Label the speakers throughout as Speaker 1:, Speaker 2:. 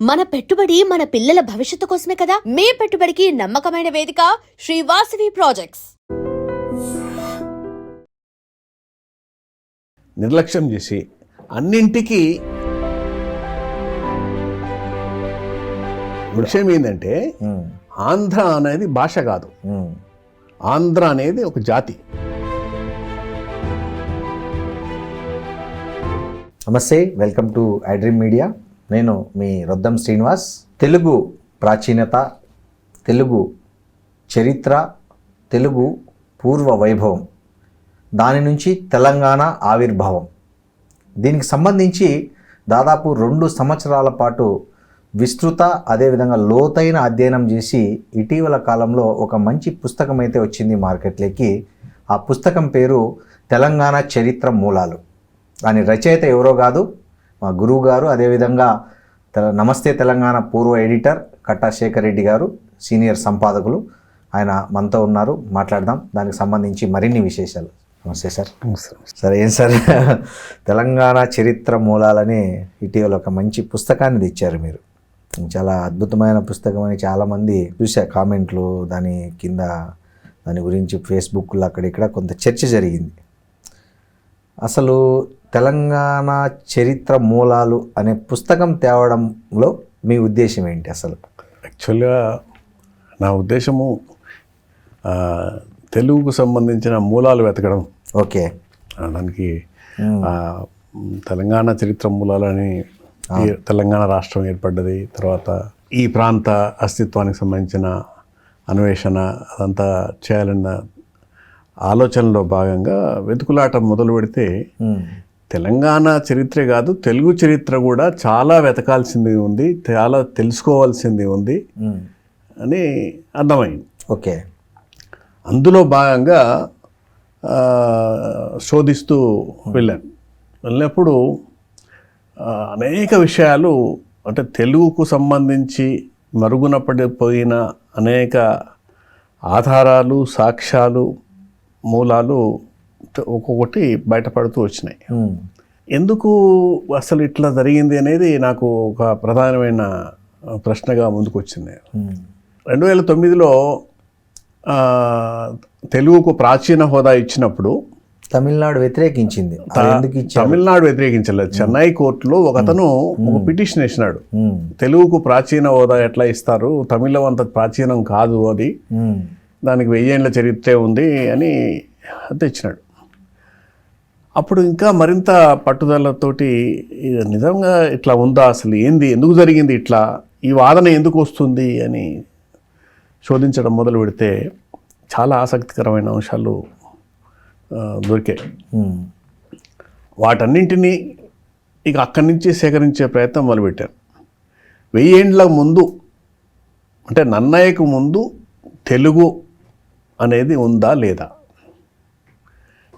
Speaker 1: మన పెట్టుబడి మన పిల్లల భవిష్యత్తు కోసమే కదా. మీ పెట్టుబడికి నమ్మకమైన వేదిక శ్రీ వాసవి ప్రాజెక్ట్స్.
Speaker 2: నిర్లక్ష్యం చేసి అన్నింటికి విషయం ఏంటంటే ఆంధ్ర అనేది భాష కాదు, ఆంధ్ర అనేది ఒక జాతి.
Speaker 3: నమస్తే, వెల్కమ్ టు ఐడ్రీమ్ మీడియా. నేను మీ రొద్దం శ్రీనివాస్. తెలుగు ప్రాచీనత, తెలుగు చరిత్ర, తెలుగు పూర్వ వైభవం, దాని నుంచి తెలంగాణ ఆవిర్భావం, దీనికి సంబంధించి దాదాపు 2 సంవత్సరాల పాటు విస్తృత అదేవిధంగా లోతైన అధ్యయనం చేసి ఇటీవల కాలంలో ఒక మంచి పుస్తకం అయితే వచ్చింది మార్కెట్లోకి. ఆ పుస్తకం పేరు తెలంగాణ చరిత్ర మూలాలు. దాని రచయిత ఎవరో కాదు, మా గురువు గారు, అదేవిధంగా నమస్తే తెలంగాణ పూర్వ ఎడిటర్ కట్టా శేఖర్ రెడ్డి గారు, సీనియర్ సంపాదకులు. ఆయన మనతో ఉన్నారు, మాట్లాడదాం దానికి సంబంధించి మరిన్ని విశేషాలు. నమస్తే సార్. సార్, ఏం సార్, తెలంగాణ చరిత్ర మూలాలని ఇటీవల ఒక మంచి పుస్తకాన్ని తెచ్చారు మీరు. చాలా అద్భుతమైన పుస్తకం అని చాలామంది చూసా, కామెంట్లు దాని కింద, దాని గురించి ఫేస్బుక్లో అక్కడిక్కడ కొంత చర్చ జరిగింది. అసలు తెలంగాణ చరిత్ర మూలాలు అనే పుస్తకం తేవడంలో మీ ఉద్దేశం ఏంటి? అసలు
Speaker 2: యాక్చువల్గా నా ఉద్దేశము తెలుగుకు సంబంధించిన మూలాలు వెతకడం.
Speaker 3: ఓకే.
Speaker 2: దానికి తెలంగాణ చరిత్ర మూలాలని, తెలంగాణ రాష్ట్రం ఏర్పడ్డది, తర్వాత ఈ ప్రాంత అస్తిత్వానికి సంబంధించిన అన్వేషణ అదంతా చేయాలన్న ఆలోచనలో భాగంగా వెతుకులాట మొదలు పెడితే తెలంగాణ చరిత్రే కాదు, తెలుగు చరిత్ర కూడా చాలా వెతకాల్సింది ఉంది, చాలా తెలుసుకోవాల్సింది ఉంది అని అర్థమైంది.
Speaker 3: ఓకే.
Speaker 2: అందులో భాగంగా శోధిస్తూ వెళ్ళినప్పుడు అనేక విషయాలు, అంటే తెలుగుకు సంబంధించి మరుగున పడిపోయిన అనేక ఆధారాలు, సాక్ష్యాలు, మూలాలు ఒక్కొక్కటి బయటపడుతూ వచ్చినాయి. ఎందుకు అసలు ఇట్లా జరిగింది అనేది నాకు ఒక ప్రధానమైన ప్రశ్నగా ముందుకు వచ్చింది. 2009లో తెలుగుకు ప్రాచీన హోదా ఇచ్చినప్పుడు
Speaker 3: తమిళనాడు వ్యతిరేకించింది.
Speaker 2: తమిళనాడు వ్యతిరేకించలేదు. చెన్నై కోర్టులో ఒకతను ఒక పిటిషన్ వేసినాడు, తెలుగుకు ప్రాచీన హోదా ఎట్లా ఇస్తారు, తమిళం అంత ప్రాచీనం కాదు అది, దానికి 1000 ఏళ్ల చరిత్రే ఉంది అని తెచ్చినాడు. అప్పుడు ఇంకా మరింత పట్టుదలతోటి నిజంగా ఇట్లా ఉందా, అసలు ఏంది, ఎందుకు జరిగింది ఇట్లా, ఈ వాదన ఎందుకు వస్తుంది అని శోధించడం మొదలు పెడితే చాలా ఆసక్తికరమైన అంశాలు దొరికాయి. వాటన్నింటినీ ఇక అక్కడి నుంచి సేకరించే ప్రయత్నం మొదలుపెట్టాను. 1000 ఏండ్ల ముందు, అంటే నన్నయ్యకు ముందు తెలుగు అనేది ఉందా లేదా,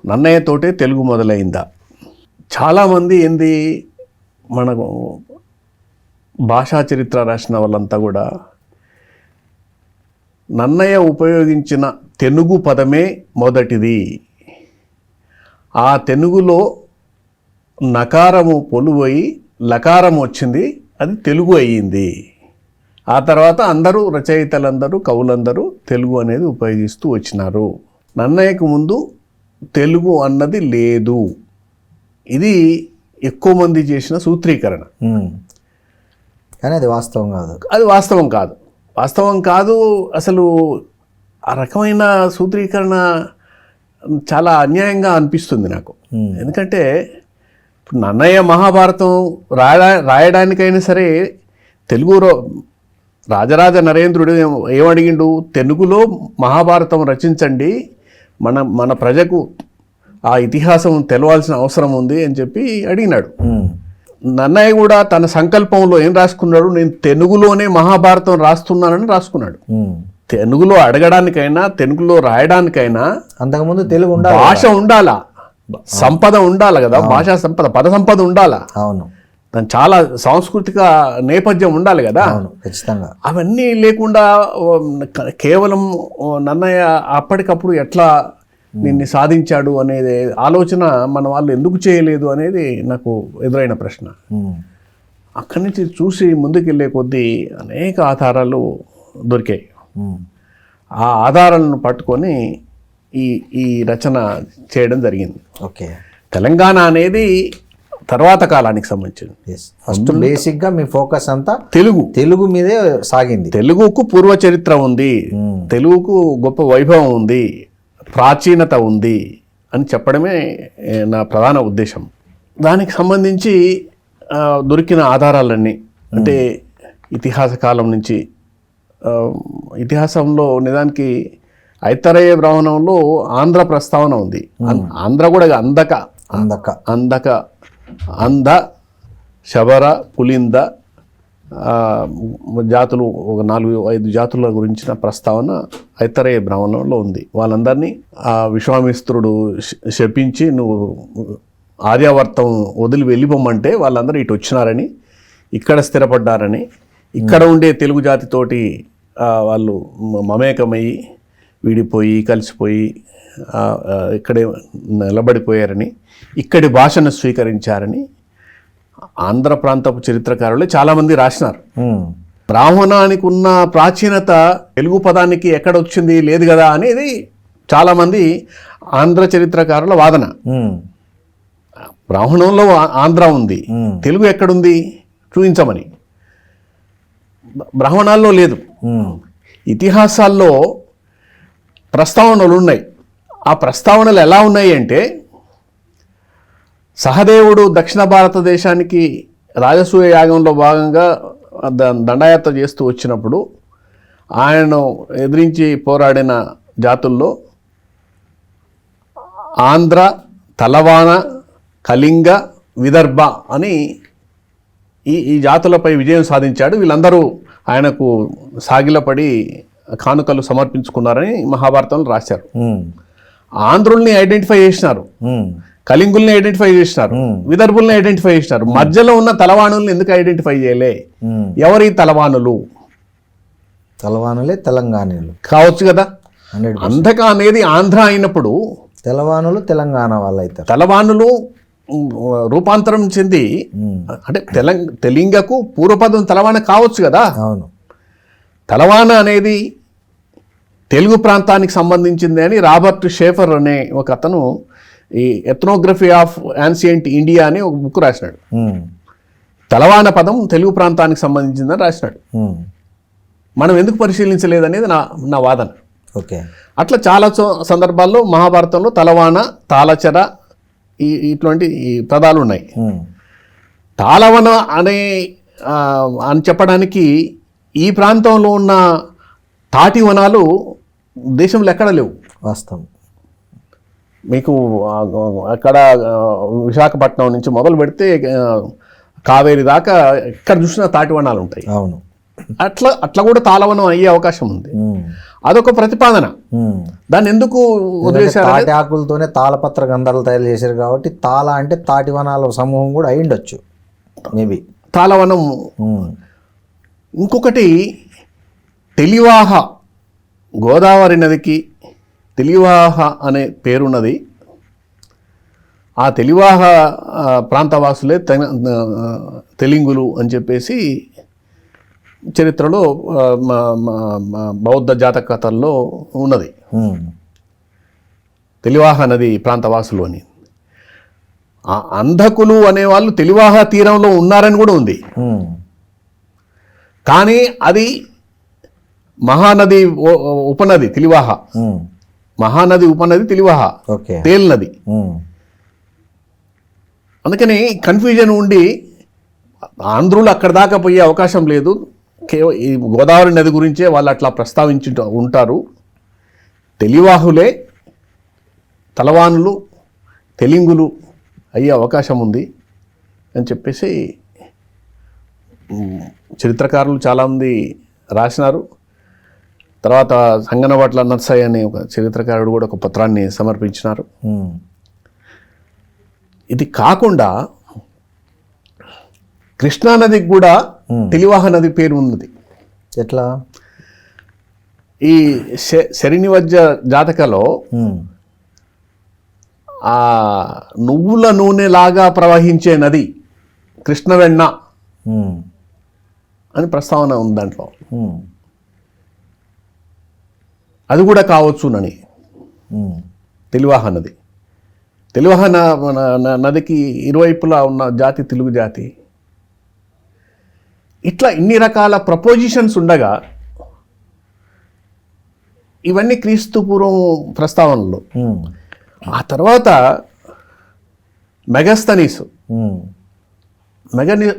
Speaker 2: నన్నయ్యతోటే తెలుగు మొదలైందా. చాలామంది ఏంది, మనకు భాషా చరిత్ర రాసిన వాళ్ళంతా కూడా నన్నయ్య ఉపయోగించిన తెనుగు పదమే మొదటిది, ఆ తెనుగులో నకారము పొలువయి లకారం వచ్చింది, అది తెలుగు అయ్యింది. ఆ తర్వాత అందరూ రచయితలందరూ, కవులందరూ తెలుగు అనేది ఉపయోగిస్తూ వచ్చినారు. నన్నయ్యకు ముందు తెలుగు అన్నది లేదు. ఇది ఎక్కువ మంది చేసిన సూత్రీకరణ,
Speaker 3: కానీ అది వాస్తవం కాదు.
Speaker 2: అది వాస్తవం కాదు, వాస్తవం కాదు. అసలు ఆ రకమైన సూత్రీకరణ చాలా అన్యాయంగా అనిపిస్తుంది నాకు. ఎందుకంటే ఇప్పుడు నన్నయ్య మహాభారతం రాయడానికైనా సరే తెలుగు రాజరాజ నరేంద్రుడు ఏమడిగిండు, తెలుగులో మహాభారతం రచించండి, మన ప్రజకు ఆ ఇతిహాసం తెలవాల్సిన అవసరం ఉంది అని చెప్పి అడిగినాడు. నన్నయ్య కూడా తన సంకల్పంలో ఏం రాసుకున్నాడు, నేను తెలుగులోనే మహాభారతం రాస్తున్నానని రాసుకున్నాడు. తెలుగులో అడగడానికైనా, తెలుగులో రాయడానికైనా
Speaker 3: అంతకుముందు తెలుగు ఉండాలి,
Speaker 2: భాష ఉండాలా, సంపద ఉండాలి కదా, భాషా సంపద, పద సంపద ఉండాలా.
Speaker 3: అవును.
Speaker 2: దాని చాలా సాంస్కృతిక నేపథ్యం ఉండాలి కదా.
Speaker 3: ఖచ్చితంగా.
Speaker 2: అవన్నీ లేకుండా కేవలం నన్నయ్య అప్పటికప్పుడు ఎట్లా నిన్ను సాధించాడు అనేది ఆలోచన మన వాళ్ళు ఎందుకు చేయలేదు అనేది నాకు ఎదురైన ప్రశ్న. అక్కడి నుంచి చూసి ముందుకెళ్ళే కొద్దీ అనేక ఆధారాలు దొరికాయి. ఆ ఆధారాలను పట్టుకొని ఈ రచన చేయడం జరిగింది.
Speaker 3: ఓకే.
Speaker 2: తెలంగాణ అనేది తర్వాత కాలానికి సంబంధించింది.
Speaker 3: ఫస్ట్ బేసిక్గా మీ ఫోకస్ అంతా
Speaker 2: తెలుగు
Speaker 3: మీదే సాగింది.
Speaker 2: తెలుగుకు పూర్వ చరిత్ర ఉంది, తెలుగుకు గొప్ప వైభవం ఉంది, ప్రాచీనత ఉంది అని చెప్పడమే నా ప్రధాన ఉద్దేశం. దానికి సంబంధించి దొరికిన ఆధారాలన్నీ అంటే ఇతిహాస కాలం నుంచి, ఇతిహాసంలో నిజానికి ఐతరేయ బ్రాహ్మణంలో ఆంధ్ర ప్రస్తావన ఉంది. ఆంధ్ర కూడా అందక అంధ శబర పులింద జాతులు ఒక 4-5 జాతుల గురించిన ప్రస్తావన ఐతరేయ బ్రాహ్మణంలో ఉంది. వాళ్ళందరినీ విశ్వామిత్రుడు శపించి నువ్వు ఆర్యావర్తం వదిలి వెళ్ళిపోమంటే వాళ్ళందరూ ఇటు వచ్చినారని, ఇక్కడ స్థిరపడ్డారని, ఇక్కడ ఉండే తెలుగు జాతితోటి వాళ్ళు మమేకమయ్యి విడిపోయి కలిసిపోయి ఇక్కడే నిలబడిపోయారని, ఇక్కడి భాషను స్వీకరించారని ఆంధ్ర ప్రాంతపు చరిత్రకారులు చాలామంది రాసినారు. బ్రాహ్మణానికి ఉన్న ప్రాచీనత తెలుగు పదానికి ఎక్కడ వచ్చింది లేదు కదా అనేది చాలామంది ఆంధ్ర చరిత్రకారుల వాదన. బ్రాహ్మణంలో ఆంధ్ర ఉంది, తెలుగు ఎక్కడుంది చూపించమని. బ్రాహ్మణాల్లో లేదు. ఇతిహాసాల్లో ప్రస్తావనలు ఉన్నాయి. ఆ ప్రస్తావనలు ఎలా ఉన్నాయి అంటే, సహదేవుడు దక్షిణ భారతదేశానికి రాజసూయ యాగంలో భాగంగా దండయాత్ర చేస్తూ వచ్చినప్పుడు ఆయనను ఎదిరించి పోరాడిన జాతుల్లో ఆంధ్ర, తలవాన, కళింగ, విదర్భ అని ఈ జాతులపై విజయం సాధించాడు. వీళ్ళందరూ ఆయనకు సాగిలపడి కానుకలు సమర్పించుకున్నారని మహాభారతంలో రాశారు. ఆంధ్రుల్ని ఐడెంటిఫై చేసినారు, కళింగుల్ని ఐడెంటిఫై చేసినారు, విదర్భుల్ని ఐడెంటిఫై చేసినారు. మధ్యలో ఉన్న తలవానుల్ని ఎందుకు ఐడెంటిఫై చేయలే? ఎవరి తలవానులు?
Speaker 3: తలవానులే తెలంగాణలు
Speaker 2: కావచ్చు కదా. అంధక అనేది ఆంధ్ర అయినప్పుడు
Speaker 3: తెలవానులు తెలంగాణ వాళ్ళు అవుతారు.
Speaker 2: తలవానులు రూపాంతరం చెంది అంటే తెలంగకు పూర్వపదం తలవాన కావచ్చు కదా.
Speaker 3: అవును.
Speaker 2: తలవాన అనేది తెలుగు ప్రాంతానికి సంబంధించింది అని రాబర్ట్ షేఫర్ అనే ఒక అతను ఈ ఎథ్నోగ్రఫీ ఆఫ్ యాన్సియంట్ ఇండియా అని ఒక బుక్ రాసినాడు. తలవాన పదం తెలుగు ప్రాంతానికి సంబంధించిందని రాసినాడు. మనం ఎందుకు పరిశీలించలేదనేది నా వాదన.
Speaker 3: ఓకే.
Speaker 2: అట్లా చాలా సందర్భాల్లో మహాభారతంలో తలవాన, తాళచర ఇట్లాంటి పదాలు ఉన్నాయి. తాళవన అని చెప్పడానికి ఈ ప్రాంతంలో ఉన్న తాటి వనాలు దేశంలో ఎక్కడ లేవు.
Speaker 3: వాస్తవం.
Speaker 2: మీకు అక్కడ విశాఖపట్నం నుంచి మొదలు పెడితే కావేరి దాకా ఎక్కడ చూసినా తాటి వనాలు ఉంటాయి.
Speaker 3: అవును.
Speaker 2: అట్లా కూడా తాళవనం అయ్యే అవకాశం ఉంది. అదొక ప్రతిపాదన. దాన్ని ఎందుకు వదిలేశారు?
Speaker 3: తాటి ఆకులతోనే తాళపత్ర గంధాలు తయారు చేశారు కాబట్టి తాళ అంటే తాటి వనాల సమూహం కూడా అయి ఉండొచ్చు మేబీ.
Speaker 2: తాళవనం. ఇంకొకటి తెలివాహ, గోదావరి నదికి తెలివాహ అనే పేరున్నది. ఆ తెలివాహ ప్రాంతవాసులే తెలింగులు అని చెప్పేసి చరిత్రలో బౌద్ధ జాతక కథల్లో ఉన్నది. తెలివాహ నది ప్రాంతవాసులు అని. అంధకులు అనేవాళ్ళు తెలివాహ తీరంలో ఉన్నారని కూడా ఉంది. కానీ అది మహానది ఉపనది తెలివాహ. మహానది ఉపనది తెలివాహ, తేలినది. అందుకని కన్ఫ్యూజన్ ఉండి ఆంధ్రులు అక్కడ దాకా పోయే అవకాశం లేదు. కేవలం ఈ గోదావరి నది గురించే వాళ్ళు అట్లా ప్రస్తావించి ఉంటారు. తెలివాహులే తలవానులు, తెలింగులు అయ్యే అవకాశం ఉంది అని చెప్పేసి చరిత్రకారులు చాలామంది రాసినారు. తర్వాత సంగనవట్ల నర్సయ్య అనే ఒక చరిత్రకారుడు కూడా ఒక పత్రాన్ని సమర్పించినారు. ఇది కాకుండా కృష్ణానదికి కూడా తెలివాహ నది పేరు ఉన్నది.
Speaker 3: ఎట్లా?
Speaker 2: ఈ శరినివజ్జ జాతకలో ఆ నువ్వుల నూనె లాగా ప్రవహించే నది కృష్ణవెన్న అని ప్రస్తావన ఉంది దాంట్లో.
Speaker 3: ఉమ్.
Speaker 2: అది కూడా కావచ్చునని.
Speaker 3: ఉమ్.
Speaker 2: తెలివాహ నది, తెలివాహ నదికి ఇరువైపులా ఉన్న జాతి తెలుగు జాతి. ఇట్లా ఇన్ని రకాల ప్రపోజిషన్స్ ఉండగా ఇవన్నీ క్రీస్తు పూర్వం ప్రస్తావనలు.
Speaker 3: ఉమ్.
Speaker 2: ఆ తర్వాత మెగస్తనీసు,
Speaker 3: ఉమ్.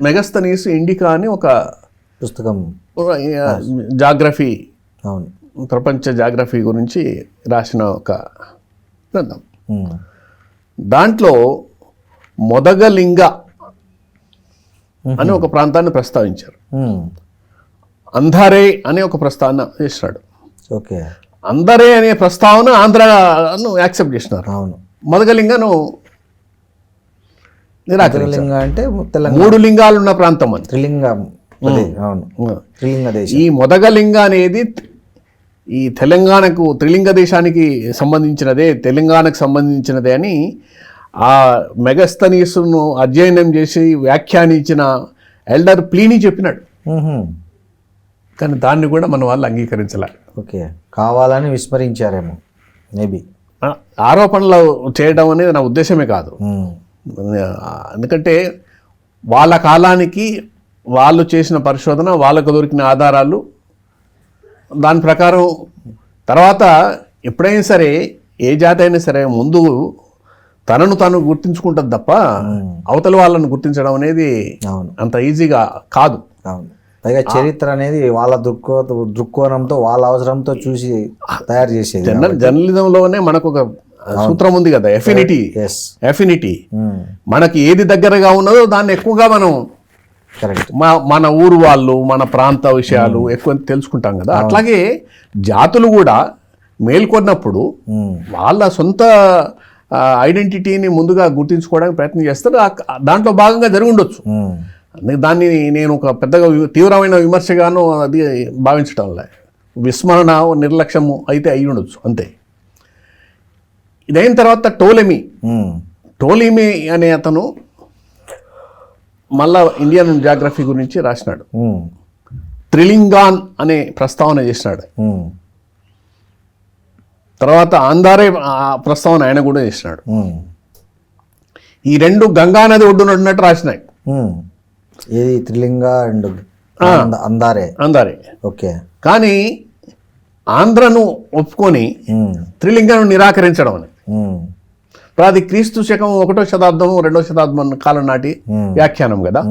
Speaker 2: మెగస్తనీసు ఇండికా అని ఒక
Speaker 3: పుస్తకం.
Speaker 2: జాగ్రఫీ,
Speaker 3: అవును.
Speaker 2: ప్రపంచ జాగ్రఫీ గురించి రాసిన ఒక గ్రంథం.
Speaker 3: ఉమ్.
Speaker 2: దాంట్లో మొదగలింగ అని ఒక ప్రాంతాన్ని ప్రస్తావించారు.
Speaker 3: ఉమ్.
Speaker 2: అంధారే అనే ఒక ప్రస్తావన చేసినాడు.
Speaker 3: ఓకే.
Speaker 2: అందరే అనే ప్రస్తావన ఆంధ్రాను యాక్సెప్ట్ చేసినారు.
Speaker 3: అవును.
Speaker 2: మొదగలింగను నిరాకరించారు.
Speaker 3: త్రిలింగ అంటే తెలంగాణ
Speaker 2: 3 లింగాలు ఉన్న ప్రాంతం అని.
Speaker 3: త్రిలింగం. అదే, అవును. త్రిలింగ దేశం.
Speaker 2: ఈ మొదగలింగ అనేది ఈ తెలంగాణకు, త్రిలింగ దేశానికి సంబంధించినదే, తెలంగాణకు సంబంధించినదే అని ఆ మెగస్తనీసును అధ్యయనం చేసి వ్యాఖ్యానించిన ఎల్డర్ ప్లీనీ చెప్పినాడు.
Speaker 3: ఉహుం.
Speaker 2: కానీ దాన్ని కూడా మన వాళ్ళు అంగీకరించలే.
Speaker 3: ఓకే. కావాలని విస్మరించారేమో మేబీ.
Speaker 2: ఆరోపణలు చేయడం అనేది నా ఉద్దేశమే కాదు. ఎందుకంటే వాళ్ళ కాలానికి వాళ్ళు చేసిన పరిశోధన, వాళ్ళకు దొరికిన ఆధారాలు, దాని ప్రకారం తర్వాత ఎప్పుడైనా సరే ఏ జాతి అయినా సరే ముందు తనను తాను గుర్తించుకుంటుంది తప్ప అవతల వాళ్ళను గుర్తించడం అనేది
Speaker 3: అవును.
Speaker 2: అంత ఈజీగా కాదు.
Speaker 3: అవును. పైగా చరిత్ర అనేది వాళ్ళ దృక్కోణంతో, వాళ్ళ అవసరంతో చూసి తయారు చేసేది.
Speaker 2: జర్నలిజంలోనే మనకు ఒక సూత్రం ఉంది కదా, ఎఫినిటీ.
Speaker 3: ఎస్.
Speaker 2: ఎఫినిటీ. మనకి ఏది దగ్గరగా ఉన్నదో దాన్ని ఎక్కువగా మనం
Speaker 3: కరెక్ట్.
Speaker 2: మన ఊరు వాళ్ళు, మన ప్రాంత విషయాలు ఎక్కువ తెలుసుకుంటాం కదా. అట్లాగే జాతులు కూడా మేల్కొన్నప్పుడు వాళ్ళ సొంత ఐడెంటిటీని ముందుగా గుర్తించుకోవడానికి ప్రయత్నం చేస్తారు. దాంట్లో భాగంగా జరిగి ఉండొచ్చు. దాన్ని నేను ఒక పెద్దగా తీవ్రమైన విమర్శగాను అది భావించటం వల్ల విస్మరణ, నిర్లక్ష్యము అయితే అయి ఉండొచ్చు అంతే. ఇదైన తర్వాత టోలెమీ అనే అతను మళ్ళా ఇండియన్ జాగ్రఫీ గురించి రాసినాడు. త్రిలింగాన్ అనే ప్రస్తావన చేసినాడు. తర్వాత అందారే ప్రస్తావన ఆయన కూడా చేసినాడు. ఈ 2 గంగానది ఒడ్డున ఉన్నట్టు రాసినాయి.
Speaker 3: ఏది? త్రిలింగ అండ్ అందారే. ఓకే.
Speaker 2: కానీ ఆంధ్రను ఒప్పుకొని త్రిలింగాను నిరాకరించడం అని. అది క్రీస్తు శకం 1వ శతాబ్దం 2వ శతాబ్దం కాలం నాటి వ్యాఖ్యానం కదా.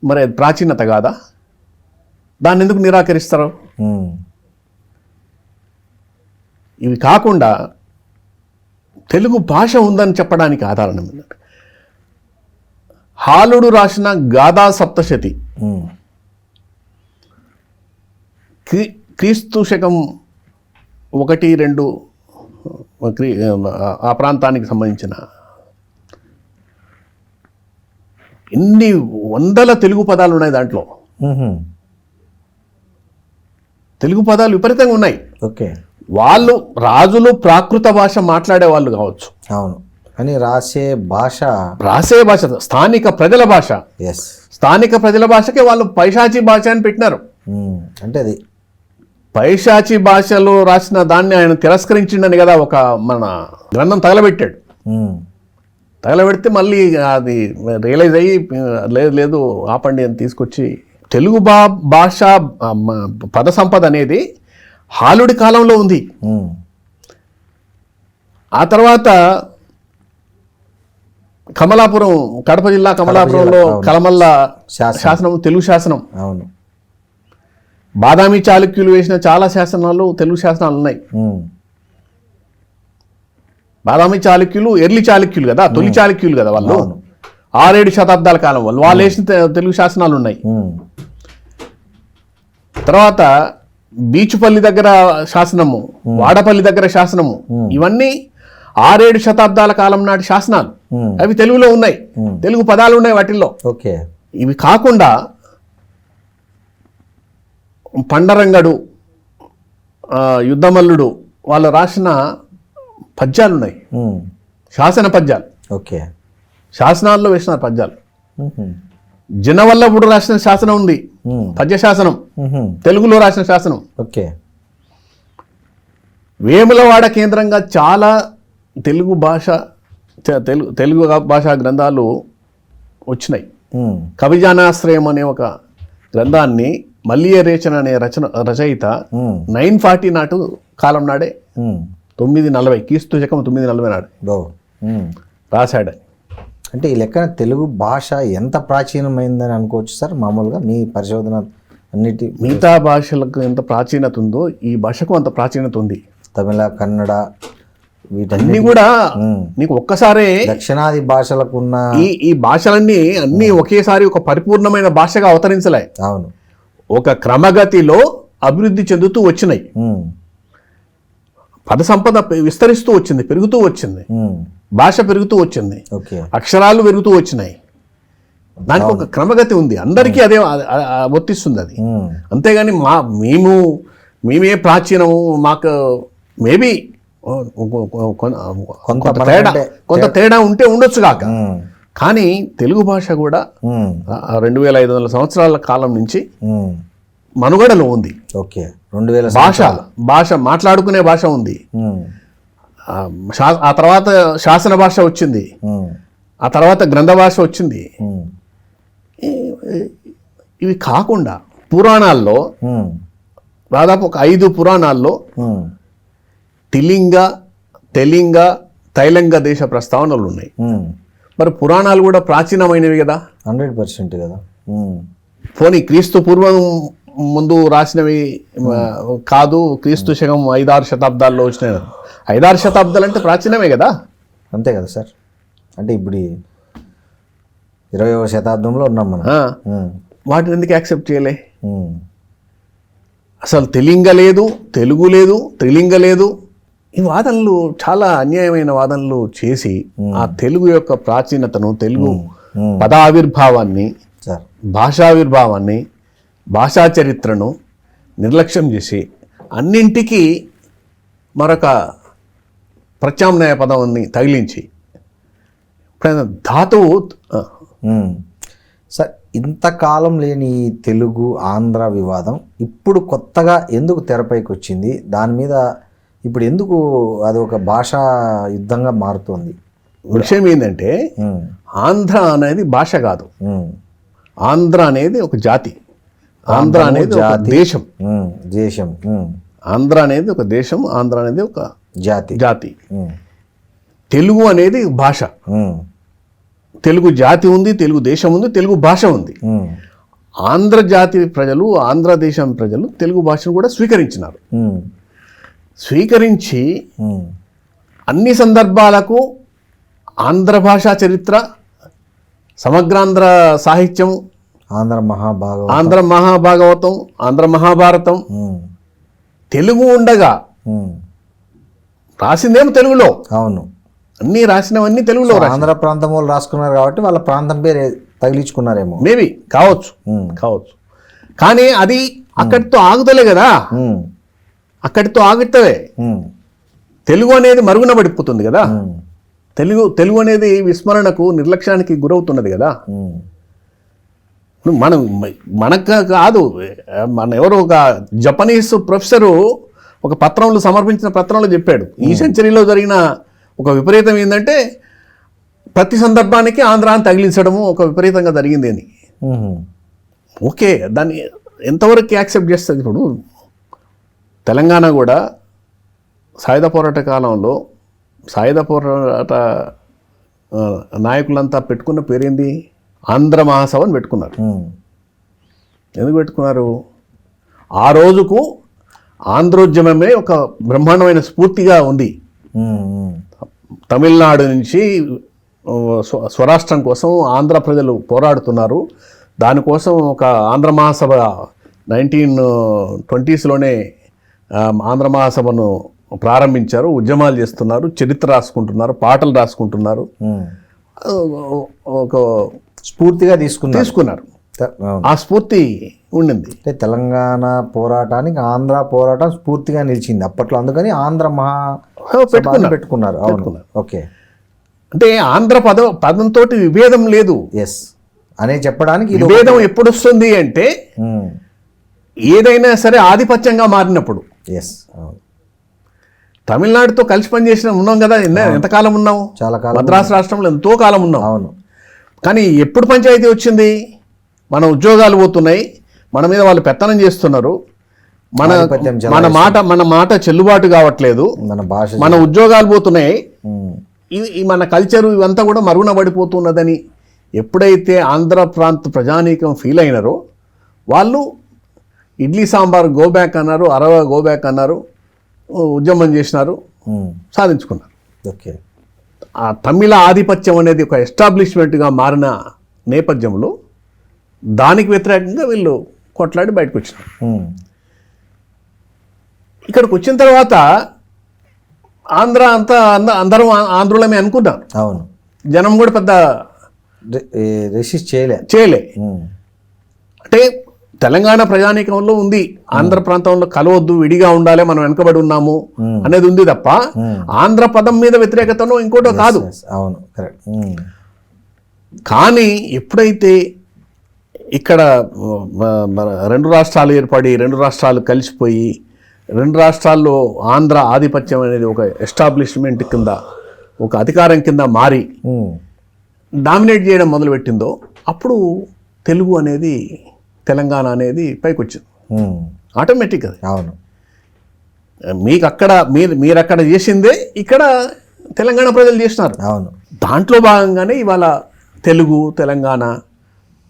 Speaker 2: మరి అది ప్రాచీనత కాదా? దాన్ని ఎందుకు నిరాకరిస్తారు? ఇవి కాకుండా తెలుగు భాష ఉందని చెప్పడానికి ఆధారం ఏంటంటే హాలుడు రాసిన గాథా సప్తశతి క్రీస్తు శకం 1, 2 ఆ ప్రాంతానికి సంబంధించిన ఎన్ని వందల తెలుగు పదాలు ఉన్నాయి దాంట్లో. తెలుగు పదాలు విపరీతంగా ఉన్నాయి.
Speaker 3: ఓకే.
Speaker 2: వాళ్ళు రాజులు ప్రాకృత భాష మాట్లాడే వాళ్ళు కావచ్చు.
Speaker 3: అవును. కానీ రాసే భాష
Speaker 2: స్థానిక ప్రజల భాష.
Speaker 3: ఎస్.
Speaker 2: స్థానిక ప్రజల భాషకే వాళ్ళు పైశాచి భాష అని పెట్టినారు.
Speaker 3: అంటే అది
Speaker 2: పైశాచి భాషలో రాసిన దాన్ని ఆయన తిరస్కరించిండని కదా ఒక మన గ్రంథం తగలబెట్టాడు. తగలబెడితే మళ్ళీ అది రియలైజ్ అయ్యి లేదు ఆపండి అని తీసుకొచ్చి తెలుగు భాష పద సంపద అనేది హాలుడి కాలంలో ఉంది. ఆ తర్వాత కమలాపురం, కడప జిల్లా కమలాపురంలో కలమల్ల శాసనం తెలుగు శాసనం.
Speaker 3: అవును.
Speaker 2: బాదామి చాళుక్యులు వేసిన చాలా శాసనాలు తెలుగు శాసనాలు ఉన్నాయి. బాదామి చాళుక్యులు ఎర్లీ చాళుక్యులు కదా, తొలి చాళుక్యులు కదా వాళ్ళు. 6-7 శతాబ్దాల కాలం వాళ్ళు వేసిన తెలుగు శాసనాలు ఉన్నాయి. తర్వాత బీచుపల్లి దగ్గర శాసనము, వాడపల్లి దగ్గర శాసనము, ఇవన్నీ 6-7 శతాబ్దాల కాలం నాటి శాసనాలు. అవి తెలుగులో ఉన్నాయి, తెలుగు పదాలు ఉన్నాయి వాటిల్లో.
Speaker 3: ఓకే.
Speaker 2: ఇవి కాకుండా పండరంగడు, యుద్ధమల్లుడు వాళ్ళు రాసిన పద్యాలు ఉన్నాయి, శాసన పద్యాలు.
Speaker 3: ఓకే.
Speaker 2: శాసనాల్లో వేసిన పద్యాలు. జనవల్లభుడు రాసిన శాసనం ఉంది, పద్య శాసనం, తెలుగులో రాసిన శాసనం.
Speaker 3: ఓకే.
Speaker 2: వేములవాడ కేంద్రంగా చాలా తెలుగు భాషా గ్రంథాలు వచ్చినాయి. కవిజానాశ్రయం అనే ఒక గ్రంథాన్ని మల్లియరేచన అనే రచయిత 940 నాటు కాలం నాడే 940 క్రీస్తు శకం 940 నాడు రాశాడు.
Speaker 3: అంటే ఈ లెక్కన తెలుగు భాష ఎంత ప్రాచీనమైందని అనుకోవచ్చు సార్? మామూలుగా మీ పరిశోధన అన్నిటి
Speaker 2: మిగతా భాషలకు ఎంత ప్రాచీనత ఉందో ఈ భాషకు అంత ప్రాచీనత ఉంది.
Speaker 3: తమిళ, కన్నడ
Speaker 2: వీటన్ని కూడా నీకు ఒక్కసారే
Speaker 3: దక్షిణాది భాషలకు ఉన్న
Speaker 2: ఈ భాషలన్నీ అన్ని ఒకేసారి ఒక పరిపూర్ణమైన భాషగా అవతరించలే.
Speaker 3: అవును,
Speaker 2: ఒక క్రమగతిలో అభివృద్ధి చెందుతూ వచ్చినాయి. పద సంపద విస్తరిస్తూ వచ్చింది, పెరుగుతూ వచ్చింది, భాష పెరుగుతూ వచ్చింది, అక్షరాలు పెరుగుతూ వచ్చినాయి. దానికి ఒక క్రమగతి ఉంది, అందరికీ అదే వర్తిస్తుంది అది. అంతేగాని మేమే ప్రాచీనము, మాకు మేబీ కొంత తేడా ఉంటే ఉండొచ్చు కాక, కానీ తెలుగు భాష కూడా 2500 సంవత్సరాల కాలం నుంచి మనుగడలో ఉంది.
Speaker 3: ఓకే, 2000
Speaker 2: భాష మాట్లాడుకునే భాష ఉంది. ఆ తర్వాత శాసన భాష వచ్చింది, ఆ తర్వాత గ్రంథ భాష వచ్చింది. ఇవి కాకుండా పురాణాల్లో దాదాపు ఒక 5 పురాణాల్లో తెలింగ, తైలంగ దేశ ప్రస్తావనలు ఉన్నాయి. మరి పురాణాలు కూడా ప్రాచీనమైనవి కదా,
Speaker 3: 100% కదా.
Speaker 2: పోనీ క్రీస్తు పూర్వం ముందు రాసినవి కాదు, క్రీస్తు శకం 5-6 శతాబ్దాల్లో వచ్చినాయి. 5-6 శతాబ్దాలు అంటే ప్రాచీనమే కదా.
Speaker 3: అంతే కదా సార్. అంటే ఇప్పుడు 20వ శతాబ్దంలో ఉన్నాం మనం.
Speaker 2: వాటిని ఎందుకు యాక్సెప్ట్ చేయలే? అసలు తెలింగ లేదు, తెలుగు లేదు, త్రిలింగ లేదు. ఈ వాదనలు చాలా అన్యాయమైన వాదనలు చేసి ఆ తెలుగు యొక్క ప్రాచీనతను, తెలుగు పదావిర్భావాన్ని, భాషావిర్భావాన్ని, భాషా చరిత్రను నిర్లక్ష్యం చేసి అన్నింటికీ మరొక ప్రత్యామ్నాయ పదాన్ని తగిలించి ధాతువు
Speaker 3: సార్, ఇంతకాలం లేని ఈ తెలుగు ఆంధ్ర వివాదం ఇప్పుడు కొత్తగా ఎందుకు తెరపైకి వచ్చింది? దాని మీద ఇప్పుడు ఎందుకు అది ఒక భాషా యుద్ధంగా మారుతుంది?
Speaker 2: విషయం ఏంటంటే ఆంధ్ర అనేది భాష కాదు, ఆంధ్ర అనేది ఒక జాతి, ఆంధ్ర అనేది ఒక దేశం. ఆంధ్ర అనేది ఒక దేశం, ఆంధ్ర అనేది ఒక జాతి. తెలుగు అనేది భాష. తెలుగు జాతి ఉంది, తెలుగు దేశం ఉంది, తెలుగు భాష ఉంది. ఆంధ్ర జాతి ప్రజలు, ఆంధ్ర దేశం ప్రజలు తెలుగు భాషను కూడా స్వీకరించినారు. స్వీకరించి అన్ని సందర్భాలకు ఆంధ్ర భాషా చరిత్ర, సమగ్రాంధ్ర సాహిత్యం, ఆంధ్ర మహాభాగవతం, ఆంధ్ర మహాభారతం తెలుగు ఉండగా రాసిందేమో తెలుగులో.
Speaker 3: అవును,
Speaker 2: అన్ని రాసినవన్నీ తెలుగులో.
Speaker 3: ఆంధ్ర ప్రాంతం వాళ్ళు రాసుకున్నారు కాబట్టి వాళ్ళ ప్రాంతం పేరు తగిలించుకున్నారేమో,
Speaker 2: మేబీ కావచ్చు. కానీ అది అక్కడితో ఆగుతలే కదా, అక్కడితో ఆగుతవే. తెలుగు అనేది మరుగున పడిపోతుంది కదా. తెలుగు అనేది విస్మరణకు, నిర్లక్ష్యానికి గురవుతున్నది కదా. మనకు కాదు, మన ఎవరో ఒక జపనీస్ ప్రొఫెసరు ఒక పత్రంలో సమర్పించిన పత్రంలో చెప్పాడు, ఈ సెంచరీలో జరిగిన ఒక విపరీతం ఏంటంటే ప్రతి సందర్భానికి ఆంధ్రాన్ని తగిలించడము ఒక విపరీతంగా జరిగింది అని. ఓకే, దాన్ని ఎంతవరకు యాక్సెప్ట్ చేస్తుంది? ఇప్పుడు తెలంగాణ కూడా సాయుధ పోరాట కాలంలో సాయుధ పోరాట నాయకులంతా పెట్టుకున్న పేరేంది? ఆంధ్ర మహాసభ అని పెట్టుకున్నారు. ఎందుకు పెట్టుకున్నారు? ఆ రోజుకు ఆంధ్రోద్యమమే ఒక బ్రహ్మాండమైన స్ఫూర్తిగా ఉంది. తమిళనాడు నుంచి స్వరాష్ట్రం కోసం ఆంధ్ర ప్రజలు పోరాడుతున్నారు. దానికోసం ఒక ఆంధ్ర మహాసభ 1920s ఆంధ్ర మహాసభను ప్రారంభించారు. ఉద్యమాలు చేస్తున్నారు, చరిత్ర రాసుకుంటున్నారు, పాటలు రాసుకుంటున్నారు. ఒక స్ఫూర్తిగా తీసుకున్నారు. ఆ స్ఫూర్తి ఉండింది.
Speaker 3: అంటే తెలంగాణ పోరాటానికి ఆంధ్ర పోరాటం స్ఫూర్తిగా నిలిచింది అప్పట్లో, అందుకని ఆంధ్ర పెట్టుకున్నారు. అవును, ఓకే.
Speaker 2: అంటే ఆంధ్ర పదంతో విభేదం లేదు.
Speaker 3: ఎస్, అనే చెప్పడానికి ఇది
Speaker 2: విభేదం ఎప్పుడు వస్తుంది అంటే ఏదైనా సరే ఆధిపత్యంగా మారినప్పుడు.
Speaker 3: ఎస్, అవును.
Speaker 2: తమిళనాడుతో కలిసి పనిచేసిన ఉన్నాం కదా, ఎంతకాలం ఉన్నాం?
Speaker 3: చాలా కాలం.
Speaker 2: మద్రాసు రాష్ట్రంలో ఎంతో కాలం ఉన్నాం.
Speaker 3: అవును.
Speaker 2: కానీ ఎప్పుడు పంచాయతీ వచ్చింది? మన ఉద్యోగాలు పోతున్నాయి, మన మీద వాళ్ళు పెత్తనం చేస్తున్నారు, మన మాట చెల్లుబాటు కావట్లేదు,
Speaker 3: మన భాష,
Speaker 2: మన ఉద్యోగాలు పోతున్నాయి, ఈ మన కల్చరు ఇవంతా కూడా మరుగున పడిపోతున్నదని ఎప్పుడైతే ఆంధ్ర ప్రాంత ప్రజానీకం ఫీల్ అయినారో వాళ్ళు ఇడ్లీ సాంబార్ గోబ్యాక్ అన్నారు, అరవ గోబ్యాక్ అన్నారు, ఉద్యమం చేసినారు, సాధించుకున్నారు.
Speaker 3: ఓకే.
Speaker 2: ఆ తమిళ ఆధిపత్యం అనేది ఒక ఎస్టాబ్లిష్మెంట్గా మారిన నేపథ్యంలో దానికి వ్యతిరేకంగా వీళ్ళు కొట్లాడి బయటకు వచ్చినారు. ఇక్కడికి వచ్చిన తర్వాత ఆంధ్ర అంతా అందరం ఆంధ్రులమే అనుకున్నారు.
Speaker 3: అవును.
Speaker 2: జనం కూడా పెద్ద
Speaker 3: రెసిస్ట్ చేయలే.
Speaker 2: అంటే తెలంగాణ ప్రజానీకంలో ఉంది ఆంధ్ర ప్రాంతంలో కలవద్దు, విడిగా ఉండాలి, మనం వెనకబడి ఉన్నాము అనేది ఉంది తప్ప ఆంధ్ర పదం మీద వ్యతిరేకతను ఇంకోటో కాదు.
Speaker 3: అవును, కరెక్ట్.
Speaker 2: కానీ ఎప్పుడైతే ఇక్కడ రెండు రాష్ట్రాలు ఏర్పడి, రెండు రాష్ట్రాలు కలిసిపోయి, రెండు రాష్ట్రాల్లో ఆంధ్ర ఆధిపత్యం అనేది ఒక ఎస్టాబ్లిష్మెంట్ కింద, ఒక అధికారం కింద మారి డామినేట్ చేయడం మొదలుపెట్టిందో అప్పుడు తెలుగు అనేది, తెలంగాణ అనేది పైకి వచ్చింది ఆటోమేటిక్. అది
Speaker 3: అవును.
Speaker 2: మీకు అక్కడ మీరు అక్కడ చేసిందే ఇక్కడ తెలంగాణ ప్రజలు చేసినారు.
Speaker 3: అవును.
Speaker 2: దాంట్లో భాగంగానే ఇవాళ తెలుగు, తెలంగాణ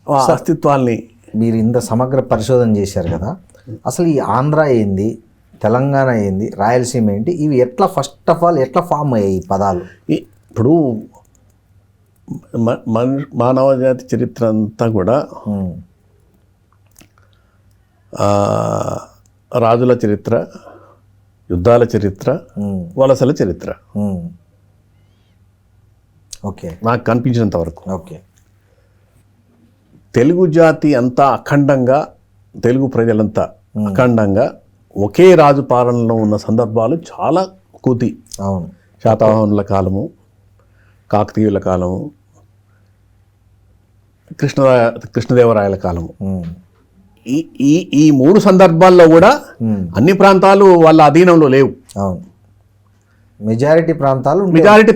Speaker 2: అస్తిత్వాల్ని
Speaker 3: మీరు ఇంత సమగ్ర పరిశోధన చేశారు కదా, అసలు ఈ ఆంధ్ర ఏంది, తెలంగాణ ఏంది, రాయలసీమ ఏంటి, ఇవి ఎట్లా ఫస్ట్ ఆఫ్ ఆల్ ఎట్లా ఫామ్ అయ్యాయి ఈ పదాలు?
Speaker 2: ఇప్పుడు మానవ జాతి చరిత్ర అంతా కూడా రాజుల చరిత్ర, యుద్ధాల చరిత్ర, వలసల చరిత్ర.
Speaker 3: ఓకే.
Speaker 2: నాకు కనిపించినంత వరకు
Speaker 3: ఓకే.
Speaker 2: తెలుగు జాతి అంతా అఖండంగా, తెలుగు ప్రజలంతా అఖండంగా ఒకే రాజు పాలనలో ఉన్న సందర్భాలు చాలా కూతి.
Speaker 3: అవును.
Speaker 2: శాతవాహనుల కాలము, కాకతీయుల కాలము, కృష్ణదేవరాయల కాలము. ఈ మూడు సందర్భాల్లో కూడా అన్ని ప్రాంతాలు వాళ్ళ అధీనంలో లేవు.
Speaker 3: అవును. మెజారిటీ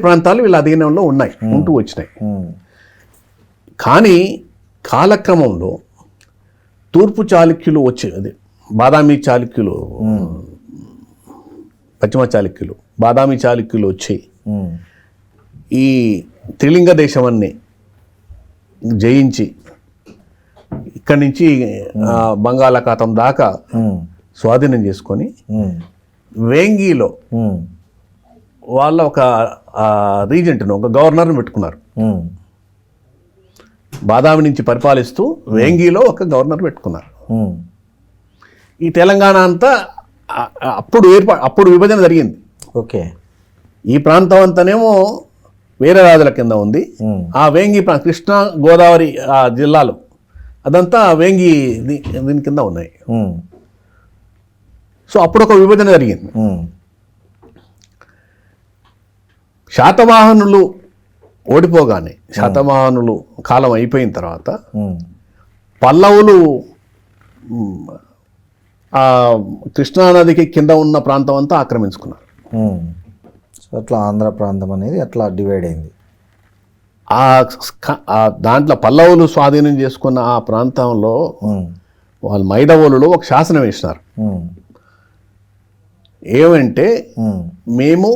Speaker 2: ప్రాంతాలు వీళ్ళ అధీనంలో ఉన్నాయి, ఉంటూ వచ్చినాయి. కానీ కాలక్రమంలో తూర్పు చాళుక్యులు వచ్చేది, బాదామి చాళుక్యులు, పశ్చిమ చాళుక్యులు, బాదామి చాళుక్యులు వచ్చి ఈ త్రిలింగ దేశమన్ని జయించి ఇక్కడి నుంచి బంగాళాఖాతం దాకా స్వాధీనం చేసుకొని వేంగిలో వాళ్ళ ఒక రీజెంట్ను, ఒక గవర్నర్ని పెట్టుకున్నారు. బాదామి నుంచి పరిపాలిస్తూ వేంగిలో ఒక గవర్నర్ పెట్టుకున్నారు. ఈ తెలంగాణ అంతా అప్పుడు విభజన జరిగింది.
Speaker 3: ఓకే.
Speaker 2: ఈ ప్రాంతం అంతానేమో వేరే రాజుల కింద ఉంది. ఆ వేంగి కృష్ణా గోదావరి ఆ జిల్లాలు అదంతా వేంగి దీని కింద ఉన్నాయి. సో అప్పుడు ఒక విభజన జరిగింది. శాతవాహనులు ఓడిపోగానే, శాతవాహనులు కాలం అయిపోయిన తర్వాత పల్లవులు ఆ కృష్ణానదికి కింద ఉన్న ప్రాంతం అంతా ఆక్రమించుకున్నారు.
Speaker 3: సో అట్లా ఆంధ్ర ప్రాంతం అనేది అట్లా డివైడ్ అయింది.
Speaker 2: దాంట్లో పల్లవులు స్వాధీనం చేసుకున్న ఆ ప్రాంతంలో వాళ్ళు మైదవోలులో ఒక శాసనం వేసినారు. ఏమంటే మేము